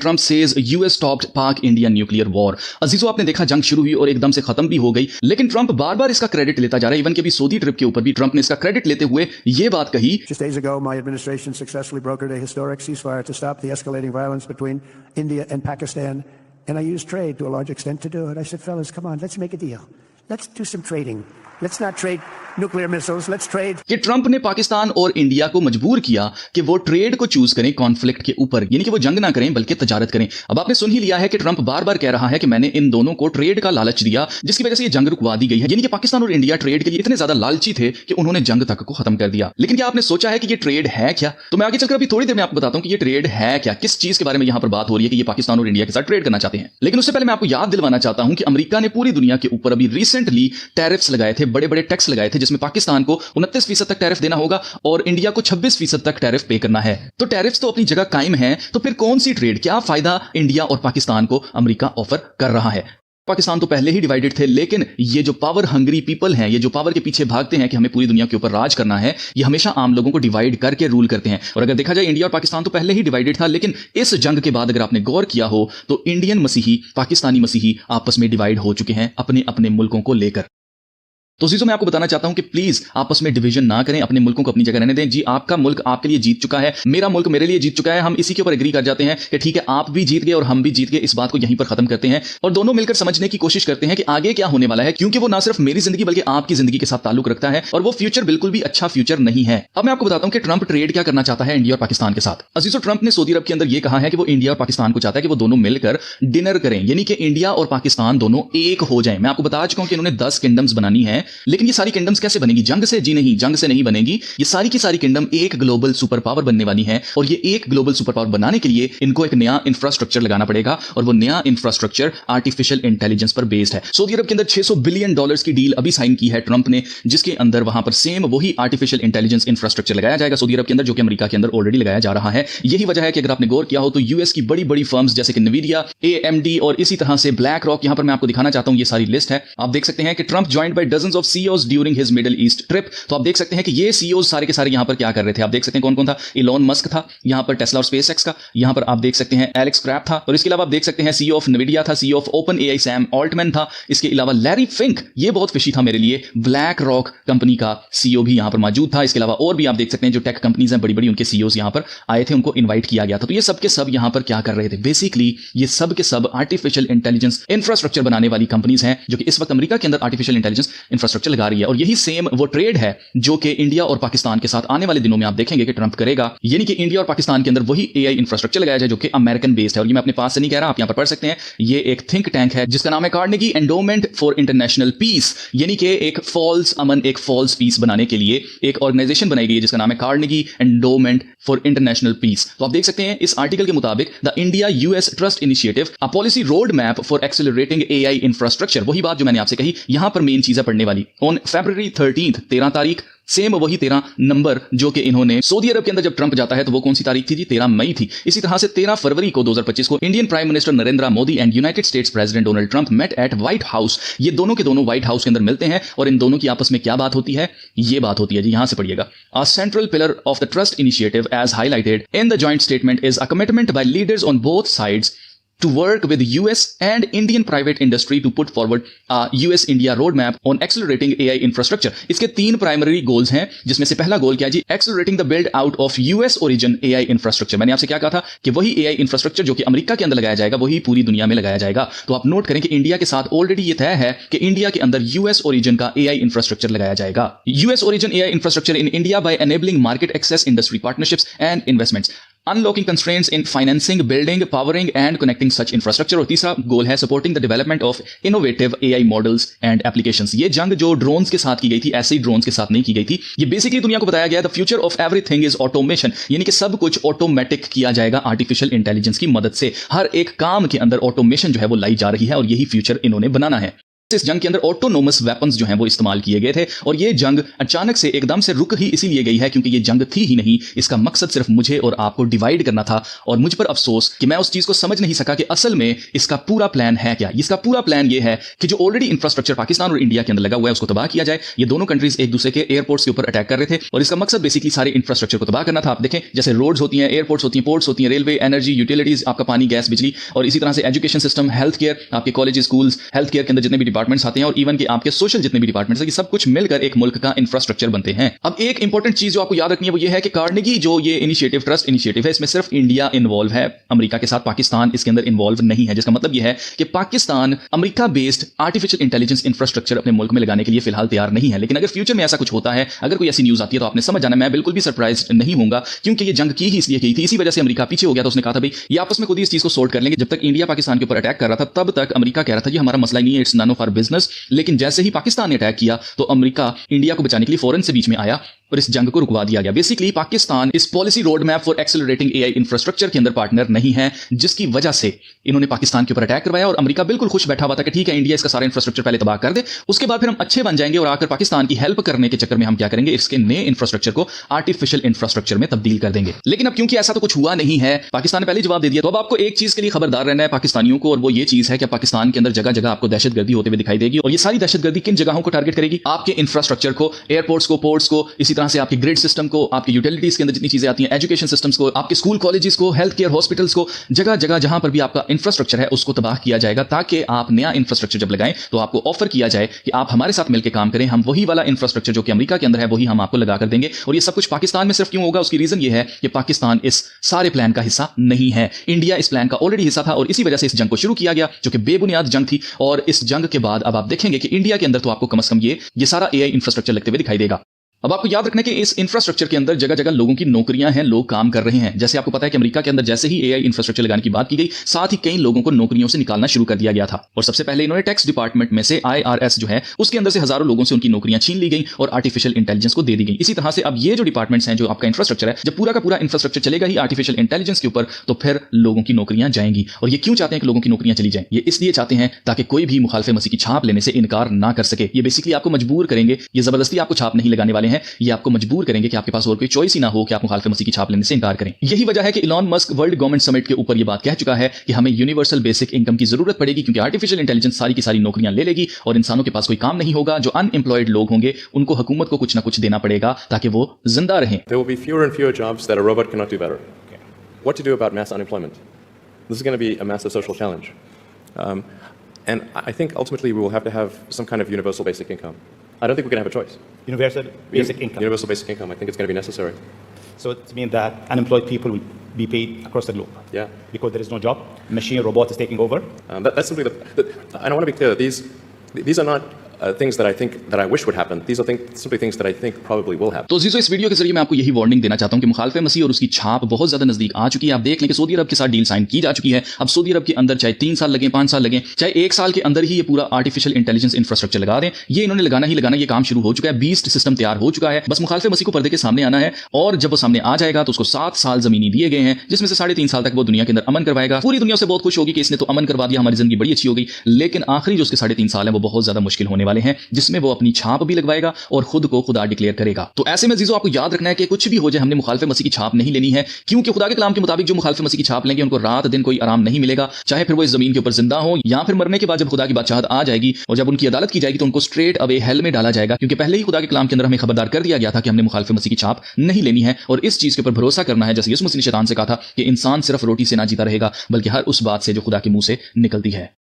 Trump says US stopped पाक India nuclear war. अजीजों, आपने देखा जंग शुरू हुई और एकदम से खत्म भी हो गई, लेकिन ट्रंप बार बार इसका क्रेडिट लेता जा रहा है। इवन कि अभी सऊदी ट्रिप के ऊपर भी ट्रंप ने इसका क्रेडिट लेते हुए ये बात कही, Just days ago, my administration successfully brokered a historic ceasefire to stop the escalating violence between India and Pakistan, and I used trade to a large extent to do it. I said, fellas, come on, let's make a deal. Let's do some trading. Let's not trade nuclear missiles. Let's trade. कि Trump ने पाकिस्तान और India को मजबूर किया कि वो trade को choose करें कॉन्फ्लिक्ट के ऊपर, यानी कि वो जंग ना करें बल्कि तजारत करें। अब आपने सुन ही लिया है कि ट्रंप बार बार कह रहा है कि मैंने इन दोनों को ट्रेड का लालच दिया, जिसकी वजह से ये जंग रुकवा दी गई है। यानी कि पाकिस्तान और इंडिया ट्रेड के लिए इतने ज्यादा लालची थे कि उन्होंने जंग तक को खत्म कर दिया। लेकिन क्या आपने सोचा है कि ये ट्रेड है क्या? तो मैं आगे चलकर अभी थोड़ी देर में आपको बताता हूं कि ये ट्रेड है क्या, किस चीज के बारे में यहां पर बात हो रही है कि ये पाकिस्तान और इंडिया के साथ ट्रेड करना चाहते हैं। लेकिन उससे पहले मैं आपको याद दिलवाना चाहता हूं कि अमेरिका ने पूरी दुनिया के ऊपर अभी रिसेंटली टैरिफ्स लगाए थे, बड़े बड़े टैक्स लगाए थे, जिसमें पाकिस्तान को 29% तक टैरिफ देना होगा और इंडिया को 26% तक टैरिफ पे करना है। तो टैरिफ्स तो अपनी जगह कायम है, तो फिर कौन सी ट्रेड, क्या फायदा इंडिया और पाकिस्तान को अमेरिका ऑफर कर रहा है? पाकिस्तान तो पहले ही डिवाइडेड थे, लेकिन ये जो पावर हंग्री पीपल हैं, ये जो पावर के पीछे भागते हैं कि हमें पूरी दुनिया के ऊपर राज करना है, ये हमेशा आम लोगों को डिवाइड करके रूल करते हैं। और अगर देखा जाए, इंडिया और पाकिस्तान तो पहले ही डिवाइडेड था, लेकिन इस जंग के बाद अगर आपने गौर किया हो तो इंडियन मसीही, पाकिस्तानी मसीही आपस में डिवाइड हो चुके हैं अपने अपने मुल्कों को लेकर। तो चीजों मैं आपको बताना चाहता हूं कि प्लीज आपस में डिवीजन ना करें, अपने मुल्कों को अपनी जगह रहने दें। जी, आपका मुल्क आपके लिए जीत चुका है, मेरा मुल्क मेरे लिए जीत चुका है, हम इसी के ऊपर एग्री कर जाते हैं कि ठीक है, आप भी जीत गए और हम भी जीत गए, इस बात को यहीं पर खत्म करते हैं और दोनों मिलकर समझने की कोशिश करते हैं कि आगे क्या होने वाला है, क्योंकि वो ना सिर्फ मेरी जिंदगी बल्कि आपकी जिंदगी के साथ ताल्लुक रखता है और वो फ्यूचर बिल्कुल भी अच्छा फ्यूचर नहीं है। अब मैं आपको बताता हूं कि ट्रंप ट्रेड क्या करना चाहता है इंडिया और पाकिस्तान के साथ। अजीजों, ट्रंप ने सऊदी अरब के अंदर यह कहा है कि वो इंडिया और पाकिस्तान को चाहता है कि वो दोनों मिलकर डिनर करें, यानी कि इंडिया और पाकिस्तान दोनों एक हो जाएं। मैं आपको बता चुका हूं कि इन्होंने 10 किंगडम्स बनानी है, लेकिन ये सारी किंगडम्स कैसे बनेगी? जंग से? जी नहीं, जंग से नहीं बनेगी। ये सारी की सारी किंगडम एक ग्लोबल सुपर पावर बनने वाली है और ये एक ग्लोबल सुपर पावर बनाने के लिए इनको एक नया इंफ्रास्ट्रक्चर लगाना पड़ेगा और वो नया इंफ्रास्ट्रक्चर आर्टिफिशियल इंटेलिजेंस पर बेस्ड है। सऊदी अरब के अंदर $600 बिलियन की डील अभी साइन की है ट्रंप ने, जिसके अंदर वहां पर सेम वही आर्टिफिशियल इंटेलिजेंस इंफ्रास्ट्रक्चर लगाया जाएगा सऊदी अरब के अंदर, जो कि अमेरिका के अंदर ऑलरेडी लगाया जा रहा है। यही वजह है कि अगर आपने गौर किया हो तो यूएस की बड़ी बड़ी फर्म्स जैसे कि NVIDIA, AMD और इसी तरह से ब्लैक रॉक, यहां पर मैं आपको दिखाना चाहता हूं, ये सारी लिस्ट है। आप देख सकते हैं कि Trump joined bye dozens of CEOs during his middle east trip. तो आप देख सकते हैं कि ये CEOs सारे के सारे यहां पर क्या कर रहे थे। आप देख सकते हैं कौन कौन था। इलॉन मस्क था यहां पर, टेस्ला और स्पेसएक्स का। यहां पर आप देख सकते हैं एलेक्स क्रैप था, और इसके अलावा आप देख सकते हैं CEO ऑफ NVIDIA था, CEO of OpenAI Sam Altman था। इसके अलावा लैरी फिंक, ये बहुत फिशी था मेरे लिए, ब्लैक रॉक कंपनी का CEO भी यहां पर मौजूद था। इसके अलावा और भी आप देख सकते हैं जो टेक कंपनीज हैं बड़ी बड़ी, उनके CEOs यहां पर आए थे, उनको इन्वाइट किया गया था। तो ये सब के सब यहां पर क्या कर रहे थे? बेसिकली ये सब के सब आर्टिफिशियल इंटेलिजेंस इंफ्रास्ट्रक्चर बनाने वाली कंपनीज हैं, जो कि इस वक्त अमेरिका के अंदर आर्टिफिशियल इंटेलिजेंस इंफ्रास्ट्रक्चर लगा रही है। और यही सेम वो ट्रेड है जो कि इंडिया और पाकिस्तान के साथ आने वाले दिनों में आप देखेंगे कि ट्रंप करेगा, यानी कि इंडिया और पाकिस्तान के अंदर वही AI इंफ्रास्ट्रक्चर लगाया जाए जो कि अमेरिकन बेस्ड है। और ये मैं अपने पास से नहीं कह रहा, आप यहां पर पढ़ सकते हैं। ये एक थिंक टैंक है जिसका नाम है Carnegie endowment for international peace, यानी कि एक फॉल्स अमन, एक फॉल्स पीस बनाने के लिए एक ऑर्गेनाइजेशन बनाई गई है जिसका नाम है Carnegie endowment for international peace. तो आप देख सकते हैं इस आर्टिकल के मुताबिक the India US trust initiative, a policy road map for accelerating AI infrastructure. वही बात जो मैंने आपसे कही, यहां पर मेन चीज है पढ़ने वाली। ऑन February 13th, 13 तारीख, सेम वही 13 नंबर जो कि इन्होंने सऊदी अरब के अंदर जब ट्रंप जाता है तो वो कौन सी तारीख थी जी? 13 मई थी। इसी तरह से 13 फरवरी को 2025 को Indian prime minister Narendra Modi and United States president Donald Trump met at White House. ये दोनों के दोनों व्हाइट हाउस के अंदर मिलते हैं और इन दोनों की आपस में क्या बात होती है? ये बात होती है जी, यहां से पढ़िएगा। A central pillar of the trust initiative as highlighted in the joint statement is a commitment by leaders on both sides to work with US and Indian private industry to put forward a US-India roadmap on accelerating AI infrastructure। इसके 3 primary goals हैं, जिसमें से पहला goal क्या है जी? Accelerating the build out of US origin AI infrastructure। मैंने आपसे क्या कहा था कि वही AI इंफ्रास्ट्रक्चर जो कि अमेरिका के अंदर लगाया जाएगा वही पूरी दुनिया में लगाया जाएगा। तो आप नोट करें कि इंडिया के साथ ऑलरेडी ये तय है कि इंडिया के अंदर US origin का AI इंफ्रास्ट्रक्चर लगाया जाएगा। US origin AI infrastructure in India by enabling market access, industry partnerships and investments, unlocking constraints in financing, building, powering and connecting such infrastructure। और तीसरा गोल है supporting the development of innovative AI models and applications। ये जंग जो drones के साथ की गई थी, ऐसे ही ड्रोन्स के साथ नहीं की गई थी। ये बेसिकली दुनिया को बताया गया the future of everything is automation, यानी कि सब कुछ ऑटोमेटिक किया जाएगा आर्टिफिशियल इंटेलिजेंस की मदद से। हर एक काम के अंदर ऑटोमेशन जो है वो लाई जा रही है और यही फ्यूचर इन्होंने बनाना है। इस जंग के अंदर ऑटोनोमस वेपन्स जो हैं वो इस्तेमाल किए गए थे और ये जंग अचानक से एकदम से रुक ही इसीलिए गई है क्योंकि ये जंग थी ही नहीं। इसका मकसद सिर्फ मुझे और आपको डिवाइड करना था और मुझ पर अफसोस कि मैं उस चीज को समझ नहीं सका कि असल में इसका पूरा प्लान है क्या। इसका पूरा प्लान ये है कि जो ऑलरेडी इंफ्रास्ट्रक्चर पाकिस्तान और इंडिया के अंदर लगा हुआ है उसको तबाह किया जाए। ये दोनों कंट्रीज एक दूसरे के एयरपोर्ट्स के ऊपर अटैक कर रहे थे और इसका मकसद बेसिकली सारे इंफ्रास्ट्रक्चर को तबाह करना था। आप देखें जैसे रोड्स होती हैं, एयरपोर्ट्स होती हैं, पोर्ट्स होती हैं, रेलवे, एनर्जी, यूटिलिटीज, आपका पानी, गैस, बिजली और इसी तरह से एजुकेशन सिस्टम, हेल्थ केयर, आपके कॉलेज, स्कूल्स, हेल्थ केयर के अंदर जितने भी डिपार्टमेंट्स आते हैं और इवन के आपके सोशल जितने भी डिपार्टमेंट्स हैं, ये सब कुछ मिलकर एक मुल्क का इंफ्रास्ट्रक्चर बनते हैं। अब एक इंपॉर्टेंट चीज जो आपको याद रखनी है वो ये है कि कार्नेगी जो ये इनिशिएटिव, ट्रस्ट इनिशिएटिव है, इसमें सिर्फ इंडिया इन्वॉल्व है, अमेरिका के साथ पाकिस्तान इसके अंदर इन्वॉल्व नहीं है। जिसका मतलब यह है कि Pakistan America based artificial intelligence infrastructure अपने मुल्क में लगाने के लिए फिलहाल तैयार नहीं है। लेकिन अगर फ्यूचर में ऐसा कुछ होता है, अगर कोई ऐसी न्यूज आती है तो आपने समझ जाना, मैं बिल्कुल भी सरप्राइज नहीं होऊंगा क्योंकि ये जंग की ही इसलिए की थी। इसी वजह से अमेरिका पीछे हो गया था। उसने कहा था भाई ये आपस में खुद ही इस चीज को सॉर्ट कर लेंगे। जब तक इंडिया पाकिस्तान के ऊपर अटैक कर रहा था तब तक अमेरिका कह रहा था ये हमारा मसला नहीं है, it's none of our business. लेकिन जैसे ही पाकिस्तान ने अटैक किया तो अमेरिका इंडिया को बचाने के लिए फौरन से बीच में आया और इस जंग को रुकवा दिया गया। बेसिकली पाकिस्तान इस policy road map for accelerating AI infrastructure के अंदर पार्टनर नहीं है, जिसकी वजह से इन्होंने पाकिस्तान के ऊपर अटैक करवाया और अमेरिका बिल्कुल खुश बैठा हुआ था कि ठीक है इंडिया इसका सारा इंफ्रास्ट्रक्चर पहले तबाह कर दे, उसके बाद फिर हम अच्छे बन जाएंगे और आकर पाकिस्तान की हेल्प करने के चक्कर में हम क्या करेंगे, इसके नए इंफ्रास्ट्रक्चर को आर्टिफिशियल इंफ्रास्ट्रक्चर में तब्दील कर देंगे। लेकिन अब क्योंकि ऐसा तो कुछ हुआ नहीं है, पाकिस्तान ने पहले जवाब दे दिया, तो अब आपको एक चीज के लिए खबरदार रहना है पाकिस्तानियों को, और वो ये चीज है कि पाकिस्तान के अंदर जगह जगह आपको दहशतगर्दी होते हुए दिखाई देगी। और ये सारी दहशतगर्दी किन जगहों को टारगेट करेगी? आपके इंफ्रास्ट्रक्चर को, एयरपोर्ट्स को, पोर्ट्स को, इसी तरह से आपके ग्रिड सिस्टम को, आपके यूटिलिटीज के अंदर जितनी चीजें आती हैं, एजुकेशन सिस्टम्स को, आपके स्कूल कॉलेजेस को, हेल्थ केयर हॉस्पिटल्स को, जगह जगह जहां पर भी आपका इंफ्रास्ट्रक्चर है उसको तबाह किया जाएगा, ताकि आप नया इंफ्रास्ट्रक्चर जब लगाएं तो आपको ऑफर किया जाए कि आप हमारे साथ मिलकर काम करें, हम वही वाला इंफ्रास्ट्रक्चर जो कि अमेरिका के अंदर है वही हम आपको लगा कर देंगे। और ये सब कुछ पाकिस्तान में सिर्फ क्यों होगा? उसकी रीजन ये है कि पाकिस्तान इस सारे प्लान का हिस्सा नहीं है। इंडिया इस प्लान का ऑलरेडी हिस्सा था और इसी वजह से इस जंग को शुरू किया गया जो कि बेबुनियाद जंग थी। और इस जंग के बाद अब आप देखेंगे कि इंडिया के अंदर तो आपको कम से कम ये सारा एआई इंफ्रास्ट्रक्चर लगते हुए दिखाई देगा। अब आपको याद रखना है कि इस इंफ्रास्ट्रक्चर के अंदर जगह जगह लोगों की नौकरियां हैं, लोग काम कर रहे हैं। जैसे आपको पता है कि अमेरिका के अंदर जैसे ही एआई इंफ्रास्ट्रक्चर लगाने की बात की गई, साथ ही कई लोगों को नौकरियों से निकालना शुरू कर दिया गया था। और सबसे पहले इन्होंने टैक्स डिपार्टमेंट में से IRS जो है उसके अंदर से हजारों लोगों से उनकी नौकरियां छीन ली गई और आर्टिफिशियल इंटेलिजेंस को दे दी गई। इसी तरह से अब ये जो डिपार्टमेंट्स हैं, जो आपका इंफ्रास्ट्रक्चर है, जब पूरा का पूरा इंफ्रास्ट्रक्चर चलेगा ही आर्टिफिशियल इंटेलिजेंस के ऊपर, तो फिर लोगों की नौकरियां जाएंगी। और ये क्यों चाहते हैं कि लोगों की नौकरियां चली जाएं? ये इसलिए चाहते हैं ताकि कोई भी मुखालिफ मसीह की छाप लेने से इनकार ना कर सके। ये बेसिकली आपको मजबूर करेंगे, ये जबरदस्ती आपको छाप नहीं लगाने वाले हैं, ये आपको मजबूर करेंगे कि आपके पास और कोई चॉइस ही ना हो कि आप मुखालिफ मसीह की छाप लेने से इनकार करें। यही वजह है कि Elon Musk world government summit के ऊपर यह बात कह चुका है कि हमें यूनिवर्सल बेसिक इनकम की जरूरत पड़ेगी, क्योंकि आर्टिफिशियल इंटेलिजेंस सारी की सारी नौकरियां ले लेगी और इंसानों के पास कोई काम नहीं होगा। जो अनएम्प्लॉयड लोग होंगे उनको हुकूमत को कुछ ना कुछ देना पड़ेगा ताकि वो जिंदा रहें। There will be fewer and fewer jobs that a robot cannot do better. Okay. What to do about mass unemployment? This is going to be a massive social challenge. And I think ultimately we will have to have some kind of universal basic income. I don't think we're going to have a choice. Universal basic income. Universal basic income. I think it's going to be necessary. So it means that unemployed people will be paid across the globe. Yeah. Because there is no job. Machine robot is taking over. That's simply and I want to be clear. These are not things that I wish would happen. These are simply things that I think probably will happen. तो जीजो इस video के जरिए मैं आपको यही warning देना चाहता हूं कि मुखालिफ मसीह और उसकी छाप बहुत ज्यादा नजदीक आ चुकी है। आप देख लें कि सऊदी अरब के साथ डील साइन की जा चुकी है। अब सऊदी अरब के अंदर चाहे 3 साल लगे, 5 साल लगे, चाहे 1 साल के अंदर ही ये पूरा आर्टिफिशियल इंटेलिजेंस इंफ्रास्ट्रक्चर लगा दें, ये इन्होंने लगाना ही लगाना, ये काम शुरू हो चुका है। बीस्ट सिस्टम तैयार हो चुका है। बस मुखालिफ मसीह को पर्दे के सामने आना है और जब वो सामने आ जाएगा तो उसको 7 साल जमीनी दिए गए हैं, जिसमें से 3.5 साल तक वो दुनिया के अंदर अमन करवाएगा। पूरी दुनिया से बहुत खुश होगी कि इसने तो अमन करवा दिया, हमारी जिंदगी बड़ी अच्छी हो गई। लेकिन आखिरी जो उसके 3.5 साल है वो बहुत ज्यादा मुश्किल होने वाले हैं, जिसमें वो अपनी छाप भी लगवाएगा और खुद को खुदा डिक्लेयर करेगा। तो ऐसे में जीजो आपको याद रखना है कि कुछ भी हो जाए हमने मुखालिफ मसीह की छाप नहीं लेनी है, क्योंकि खुदा के कलाम के मुताबिक जो मुखालिफ मसीह की छाप लेंगे उनको रात दिन कोई आराम नहीं मिलेगा, चाहे फिर वो इस जमीन के ऊपर जिंदा हो या फिर मरने के बाद जब खुदा की बादशाहत आ जाएगी और जब उनकी अदालत की जाएगी तो उनको स्ट्रेट अवे हेल में डाला जाएगा। क्योंकि पहले ही खुदा के कलाम के अंदर हमें खबरदार कर दिया गया था कि हमने मुखालिफ मसीह की छाप नहीं लेनी है और इस चीज के ऊपर भरोसा करना है, जैसे यीशु मसीह ने शैतान से कहा था कि इंसान सिर्फ रोटी से ना जीता रहेगा बल्कि हर उस बात से जो खुदा के मुंह से निकलती है।